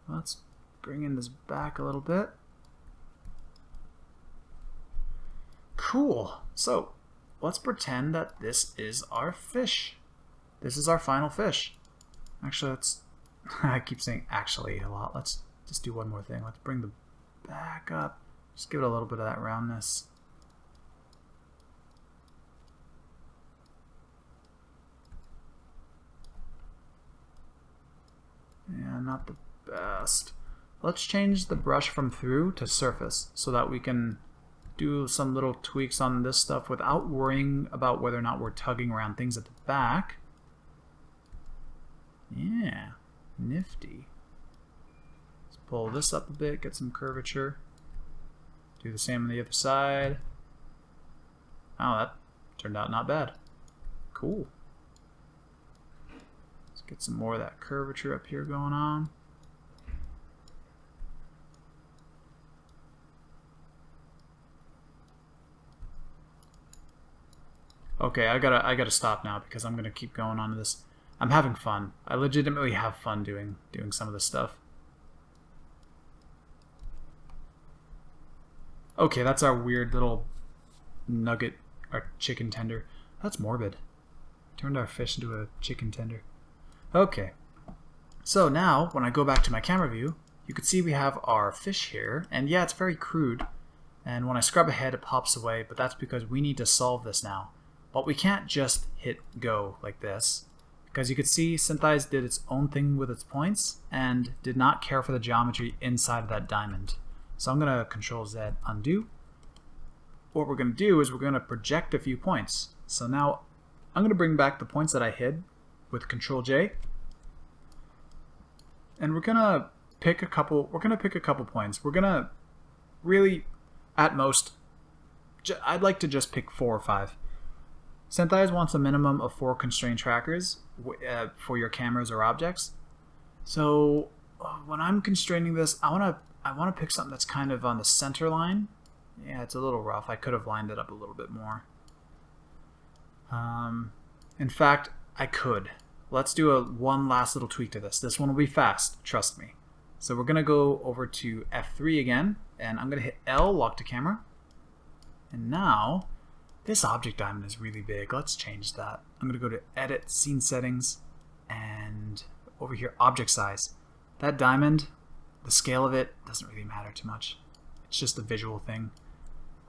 let's bring in this back a little bit. Cool. So let's pretend that this is our fish. This is our final fish. Actually, let's... I keep saying actually a lot. Let's just do one more thing. Let's bring the back up. Just give it a little bit of that roundness. Yeah, not the best. Let's change the brush from through to surface so that we can do some little tweaks on this stuff without worrying about whether or not we're tugging around things at the back. Yeah, nifty. Let's pull this up a bit, get some curvature. Do the same on the other side. Oh, that turned out not bad. Cool. Let's get some more of that curvature up here going on. Okay, I gotta stop now because I'm gonna keep going on to this. I'm having fun. I legitimately have fun doing some of this stuff. Okay, that's our weird little nugget, our chicken tender. That's morbid. Turned our fish into a chicken tender. Okay. So now, when I go back to my camera view, you can see we have our fish here. And yeah, it's very crude. And when I scrub ahead, it pops away. But that's because we need to solve this now. But we can't just hit go like this, because you could see SYNTHEYES did its own thing with its points and did not care for the geometry inside of that diamond. So I'm going to Control Z undo. What we're going to do is we're going to project a few points. So now I'm going to bring back the points that I hid with Control J, and we're going to pick a couple. We're going to pick a couple points. We're going to really, at most, I'd like to just pick 4 or 5. SYNTHEYES wants a minimum of 4 constraint trackers for your cameras or objects. So when I'm constraining this, I want to pick something that's kind of on the center line. Yeah, it's a little rough. I could have lined it up a little bit more. In fact, I could. Let's do one last little tweak to this. This one will be fast, trust me. So we're going to go over to F3 again, and I'm going to hit L, lock to camera. And now... this object diamond is really big. Let's change that. I'm going to go to Edit, Scene Settings, and over here, Object Size. That diamond, the scale of it, doesn't really matter too much. It's just a visual thing.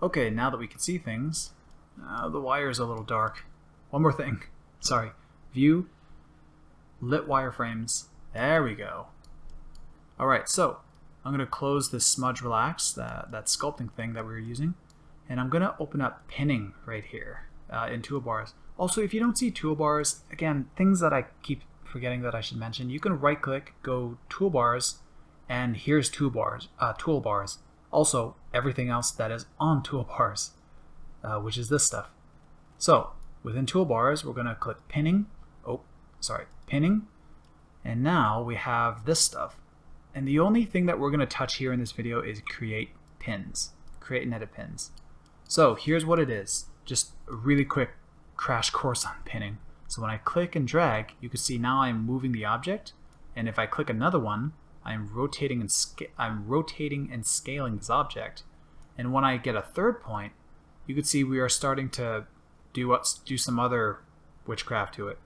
Okay, now that we can see things, the wire is a little dark. One more thing. Sorry. View, Lit Wireframes. There we go. Alright, so I'm going to close this Smudge Relax, that sculpting thing that we were using. And I'm going to open up pinning right here in toolbars. Also, if you don't see toolbars, again, things that I keep forgetting that I should mention, you can right click, go toolbars, and here's toolbars. Also, everything else that is on toolbars, which is this stuff. So, within toolbars, we're going to click pinning. Pinning. And now we have this stuff. And the only thing that we're going to touch here in this video is create pins. Create and edit pins. So here's what it is. Just a really quick crash course on pinning. So when I click and drag, you can see now I'm moving the object, and if I click another one, I'm rotating and scaling this object. And when I get a third point, you can see we are starting to do some other witchcraft to it.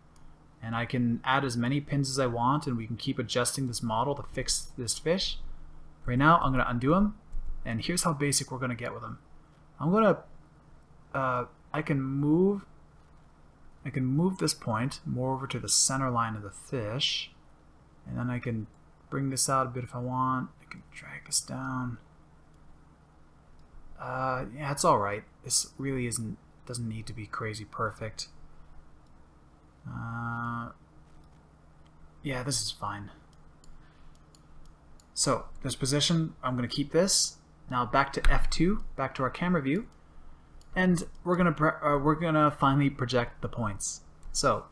And I can add as many pins as I want, and we can keep adjusting this model to fix this fish. Right now, I'm going to undo them, and here's how basic we're going to get with them. I'm going to, I can move I can move this point more over to the center line of the fish, and then I can bring this out a bit if I want. I can drag this down. Yeah, it's alright. This really doesn't need to be crazy perfect. Yeah, this is fine. So, this position, I'm going to keep this. Now back to F2, back to our camera view, and we're gonna finally project the points. So,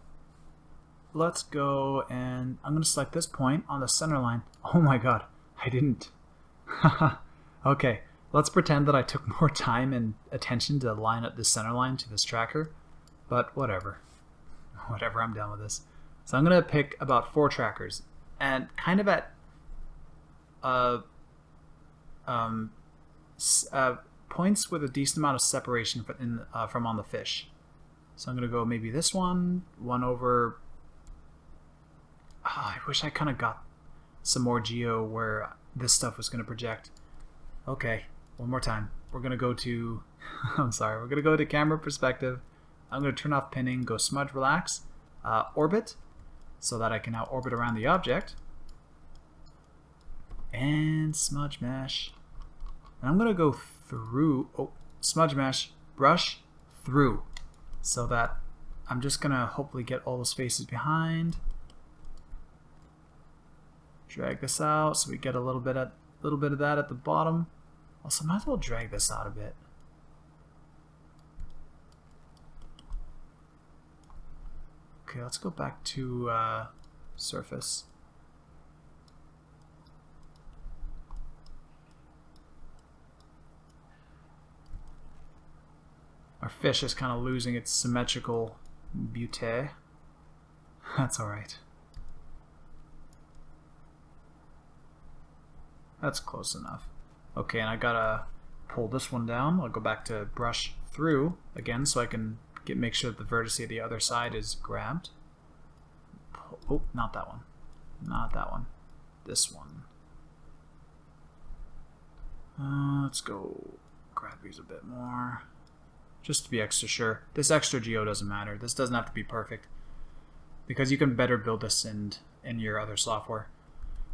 let's go, and I'm going to select this point on the center line. Oh my god, I didn't. Okay, let's pretend that I took more time and attention to line up the center line to this tracker, but whatever. Whatever, I'm done with this. So I'm going to pick about 4 trackers, and kind of at points with a decent amount of separation from on the fish. So I'm going to go maybe this one over... I wish I kind of got some more geo where this stuff was going to project. Okay, one more time. We're going to go to... I'm sorry, we're going to go to camera perspective. I'm going to turn off pinning, go smudge relax, orbit, so that I can now orbit around the object. And smudge mesh. And I'm going to go through, smudge mesh, brush through, so that I'm just going to hopefully get all those faces behind. Drag this out so we get a little bit of that at the bottom. Also, might as well drag this out a bit. Okay, let's go back to surface. Our fish is kind of losing its symmetrical beauty. That's alright. That's close enough. Okay, and I gotta pull this one down. I'll go back to brush through again so I can make sure that the vertex of the other side is grabbed. Oh, not that one. Not that one. This one. Let's go grab these a bit more. Just to be extra sure. This extra geo doesn't matter. This doesn't have to be perfect, because you can better build this in your other software.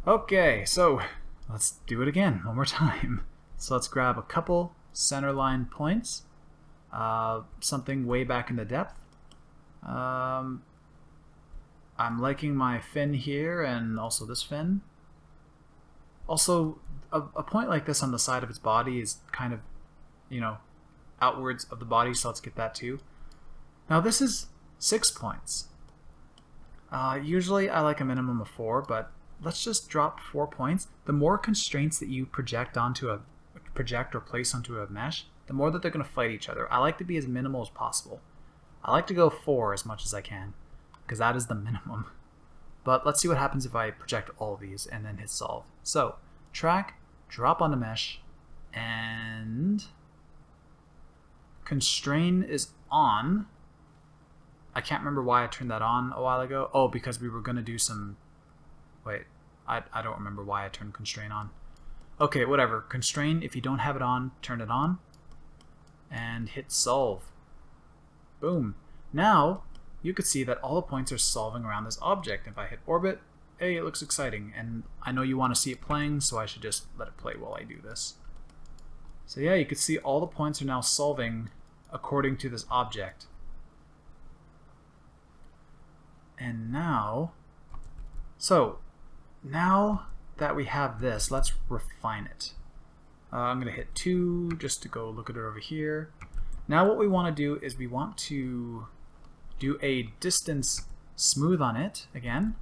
Okay, so let's do it again one more time. So let's grab a couple center line points. Something way back in the depth. I'm liking my fin here, and also this fin. Also, a point like this on the side of its body is kind of, you know, outwards of the body, so let's get that too. Now this is 6 points. Usually I like a minimum of 4, but let's just drop 4 points. The more constraints that you project or place onto a mesh, the more that they're going to fight each other. I like to be as minimal as possible. I like to go 4 as much as I can, because that is the minimum. But let's see what happens if I project all of these and then hit solve. So, track, drop on the mesh, and constrain is on. I can't remember why I turned that on a while ago. Oh, because we were going to do some... Wait, I don't remember why I turned constrain on. Okay, whatever. Constrain, if you don't have it on, turn it on. And hit solve. Boom. Now, you could see that all the points are solving around this object. If I hit orbit, hey, it looks exciting. And I know you want to see it playing, so I should just let it play while I do this. So yeah, you can see all the points are now solving according to this object. And now, so now that we have this, let's refine it. I'm going to hit 2 just to go look at it over here. Now what we want to do is we want to do a distance smooth on it again.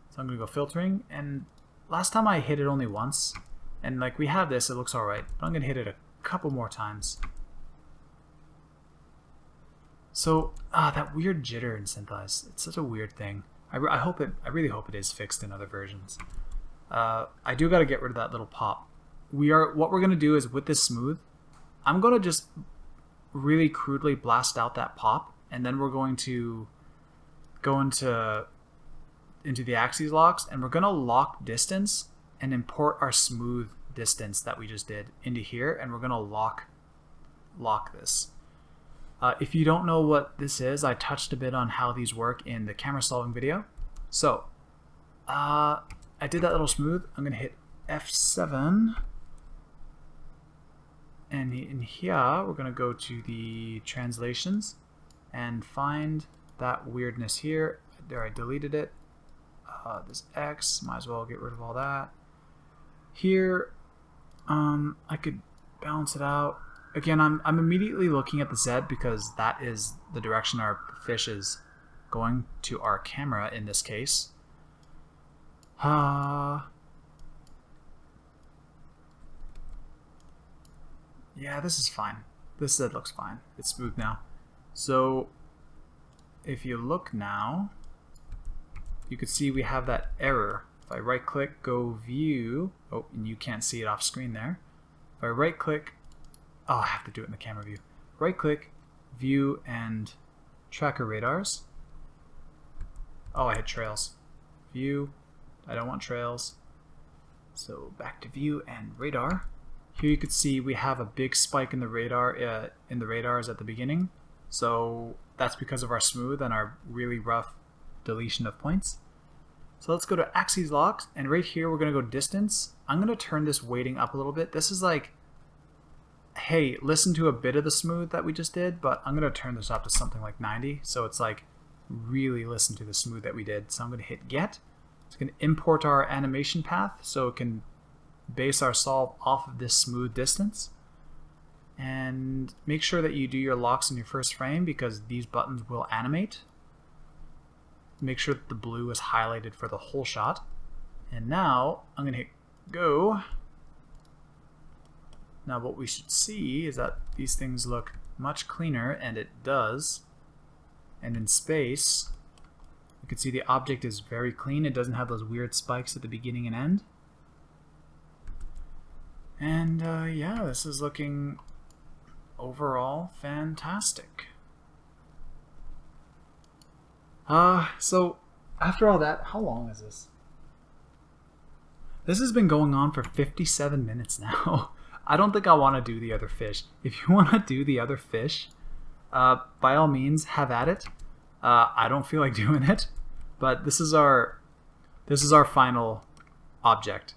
So I'm going to go filtering, and last time I hit it only once, and like we have this, it looks alright, but I'm going to hit it a couple more times. So, that weird jitter in SYNTHEYES, it's such a weird thing. I really hope it is fixed in other versions. I do got to get rid of that little pop. What we're going to do is, with this smooth, I'm going to just really crudely blast out that pop, and then we're going to go into the axes locks, and we're going to lock distance and import our smooth distance that we just did into here, and we're going to lock this. If you don't know what this is, I touched a bit on how these work in the camera solving video. So, I did that little smooth. I'm going to hit F7. And in here, we're going to go to the translations and find that weirdness here. There, I deleted it. This X, might as well get rid of all that. Here, I could balance it out. Again, I'm immediately looking at the Z because that is the direction our fish is going to our camera in this case. Yeah, this is fine. This Z looks fine. It's smooth now. So if you look now, you can see we have that error. If I right click, go view, oh, and you can't see it off screen there. If I right click, oh, I have to do it in the camera view. Right click, view, and tracker radars. Oh, I hit trails. View, I don't want trails. So back to view and radar. Here you can see we have a big spike in the radars at the beginning. So that's because of our smooth and our really rough deletion of points. So let's go to axes locks, and right here we're going to go distance. I'm going to turn this weighting up a little bit. This is like, hey, listen to a bit of the smooth that we just did, but I'm going to turn this up to something like 90. So it's like, really listen to the smooth that we did. So I'm going to hit get. It's going to import our animation path so it can base our solve off of this smooth distance. And make sure that you do your locks in your first frame because these buttons will animate. Make sure that the blue is highlighted for the whole shot. And now I'm going to hit go. Now what we should see is that these things look much cleaner, and it does. And in space, you can see the object is very clean. It doesn't have those weird spikes at the beginning and end. And yeah, this is looking overall fantastic. So after all that, how long is this? This has been going on for 57 minutes now. I don't think I want to do the other fish. If you want to do the other fish, by all means, have at it. I don't feel like doing it, but this is our final object.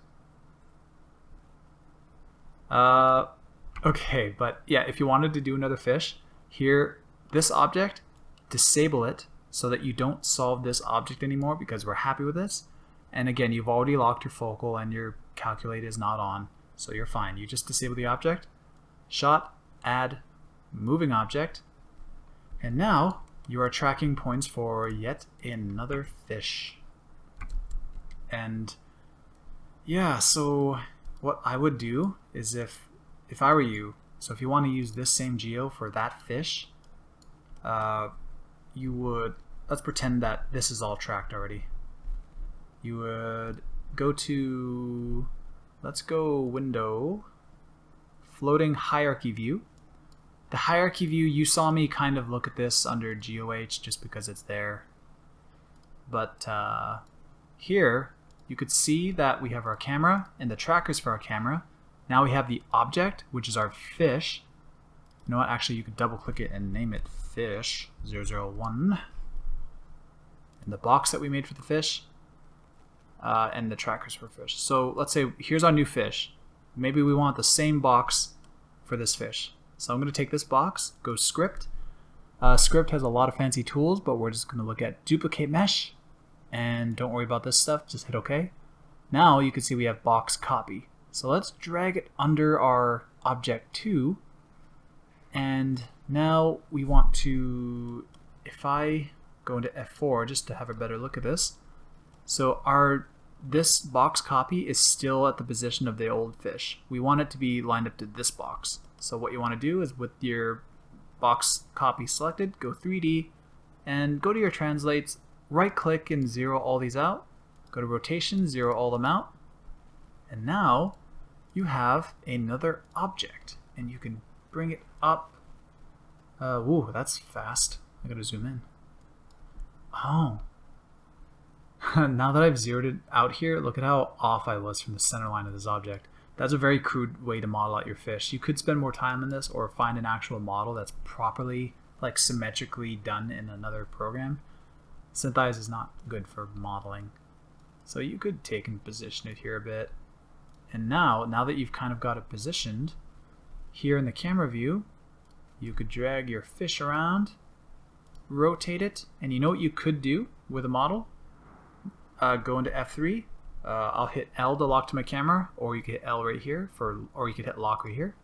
Okay, but yeah, if you wanted to do another fish, here, this object, disable it so that you don't solve this object anymore because we're happy with this. And again, you've already locked your focal and your calculate is not on, so you're fine. You just disable the object, shot, add, moving object, and now you are tracking points for yet another fish. And yeah, so what I would do is if I were you, so if you want to use this same geo for that fish, you would, let's pretend that this is all tracked already. You would go to, let's go window, floating hierarchy view. The hierarchy view, you saw me kind of look at this under GOH just because it's there. But here, you could see that we have our camera and the trackers for our camera. Now we have the object, which is our fish. You know what, actually you could double click it and name it fish 001. And the box that we made for the fish. And the trackers for fish. So let's say here's our new fish. Maybe we want the same box for this fish. So I'm going to take this box, go script. Script has a lot of fancy tools, but we're just going to look at duplicate mesh. And don't worry about this stuff, just hit OK. Now you can see we have box copy. So let's drag it under our object 2. And now we want to, if I go into F4 just to have a better look at this. So this box copy is still at the position of the old fish. We want it to be lined up to this box. So what you want to do is with your box copy selected, go 3D and go to your translates, right click and zero all these out. Go to rotation, zero all them out. And now you have another object and you can bring it up. Whoa, that's fast. I gotta zoom in. Oh. Now that I've zeroed it out here, look at how off I was from the center line of this object. That's a very crude way to model out your fish. You could spend more time on this or find an actual model that's properly like symmetrically done in another program. SYNTHEYES is not good for modeling. So you could take and position it here a bit. And now that you've kind of got it positioned, here in the camera view, you could drag your fish around, rotate it, and you know what you could do with a model? Go into F3. I'll hit L to lock to my camera, or you could hit L right here, or you could hit lock right here.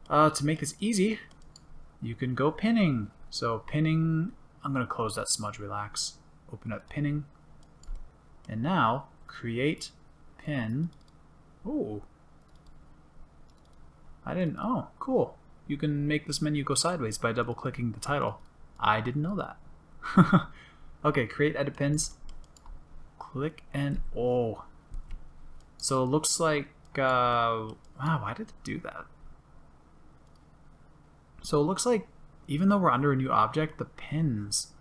To make this easy, you can go pinning. So pinning, I'm going to close that smudge relax. Open up pinning. And now, create pin. Ooh. Oh, cool. You can make this menu go sideways by double clicking the title. I didn't know that. Okay, create edit pins. Click and, oh. So it looks like, wow, why did it do that? So it looks like even though we're under a new object, the pins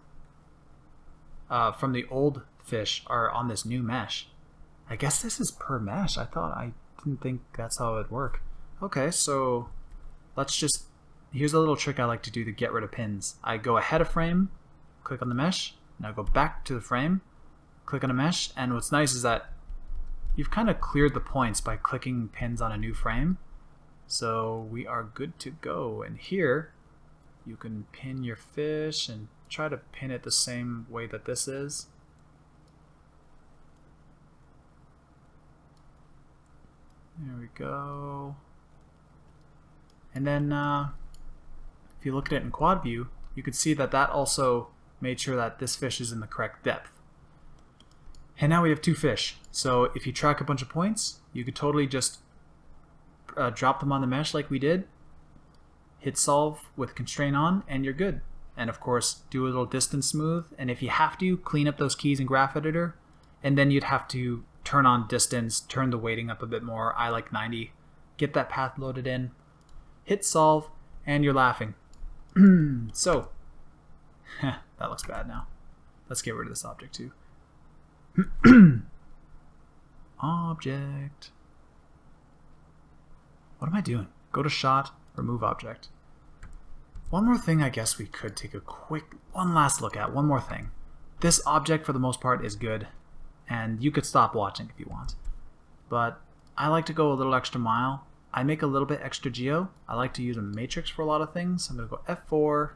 from the old fish are on this new mesh. I guess this is per mesh. I didn't think that's how it would work. Okay, so here's a little trick I like to do to get rid of pins. I go ahead of frame, click on the mesh, now go back to the frame, click on a mesh, and what's nice is that you've kind of cleared the points by clicking pins on a new frame. So we are good to go. And here you can pin your fish and try to pin it the same way that this is. There we go. And then if you look at it in quad view, you can see that that also made sure that this fish is in the correct depth. And now we have two fish. So if you track a bunch of points, you could totally just drop them on the mesh like we did, hit solve with constraint on, and you're good. And of course, do a little distance smooth, and if you have to, clean up those keys in Graph Editor, and then you'd have to turn on distance, turn the weighting up a bit more. I like 90. Get that path loaded in, hit solve, and you're laughing. So, that looks bad now. Let's get rid of this object too. Object. What am I doing? Go to shot, remove object. One more thing I guess we could take one last look at. One more thing. This object for the most part is good, and you could stop watching if you want. But I like to go a little extra mile. I make a little bit extra geo. I like to use a matrix for a lot of things. I'm going to go F4.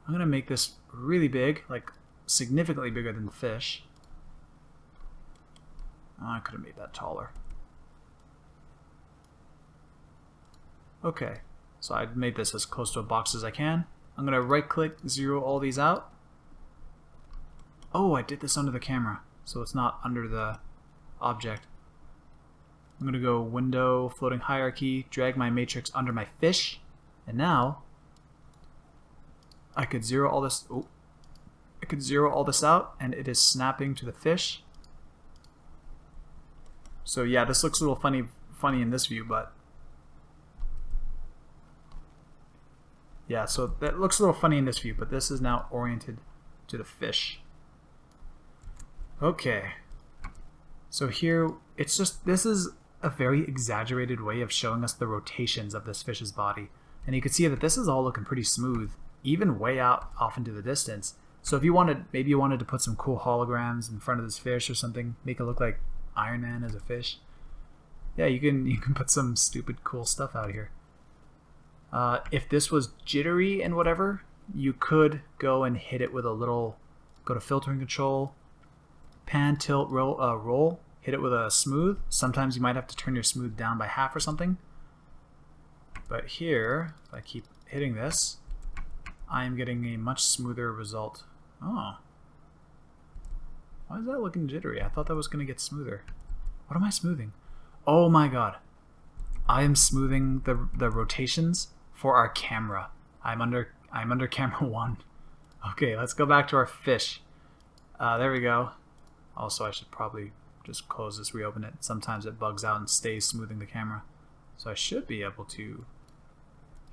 I'm going to make this really big, like significantly bigger than the fish. Oh, I could have made that taller. Okay, so I've made this as close to a box as I can. I'm going to right click, zero all these out. Oh, I did this under the camera, so it's not under the object. I'm going to go window, floating hierarchy, drag my matrix under my fish, and now I could zero all this. Oh, I could zero all this out, and it is snapping to the fish. So yeah, this looks a little funny in this view, but yeah, so that looks a little funny in this view, but this is now oriented to the fish. Okay, so here it's just, this is a very exaggerated way of showing us the rotations of this fish's body, and you can see that this is all looking pretty smooth, even way out off into the distance. So if you wanted, maybe you wanted to put some cool holograms in front of this fish or something, make it look like Iron Man as a fish. Yeah, you can put some stupid cool stuff out here. If this was jittery and whatever, you could go and hit it with a little, go to filtering control, pan, tilt, roll, hit it with a smooth. Sometimes you might have to turn your smooth down by half or something. But here, if I keep hitting this, I am getting a much smoother result. Oh. Why is that looking jittery? I thought that was going to get smoother. What am I smoothing? Oh my god. I am smoothing the rotations for our camera. I'm under camera 1. Okay, let's go back to our fish. There we go. Also, I should probably just close this, reopen it. Sometimes it bugs out and stays smoothing the camera. So I should be able to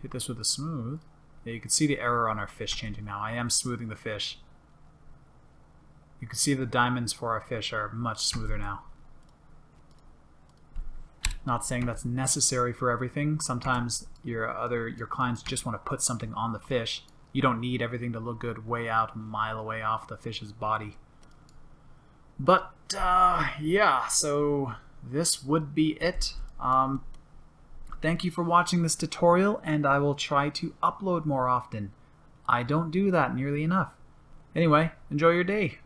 hit this with a smooth. Yeah, you can see the error on our fish changing now. I am smoothing the fish. You can see the diamonds for our fish are much smoother now. Not saying that's necessary for everything. Sometimes your clients just want to put something on the fish, you don't need everything to look good way out a mile away off the fish's body. But yeah, so this would be it. Thank you for watching this tutorial, and I will try to upload more often. I don't do that nearly enough. Anyway, enjoy your day.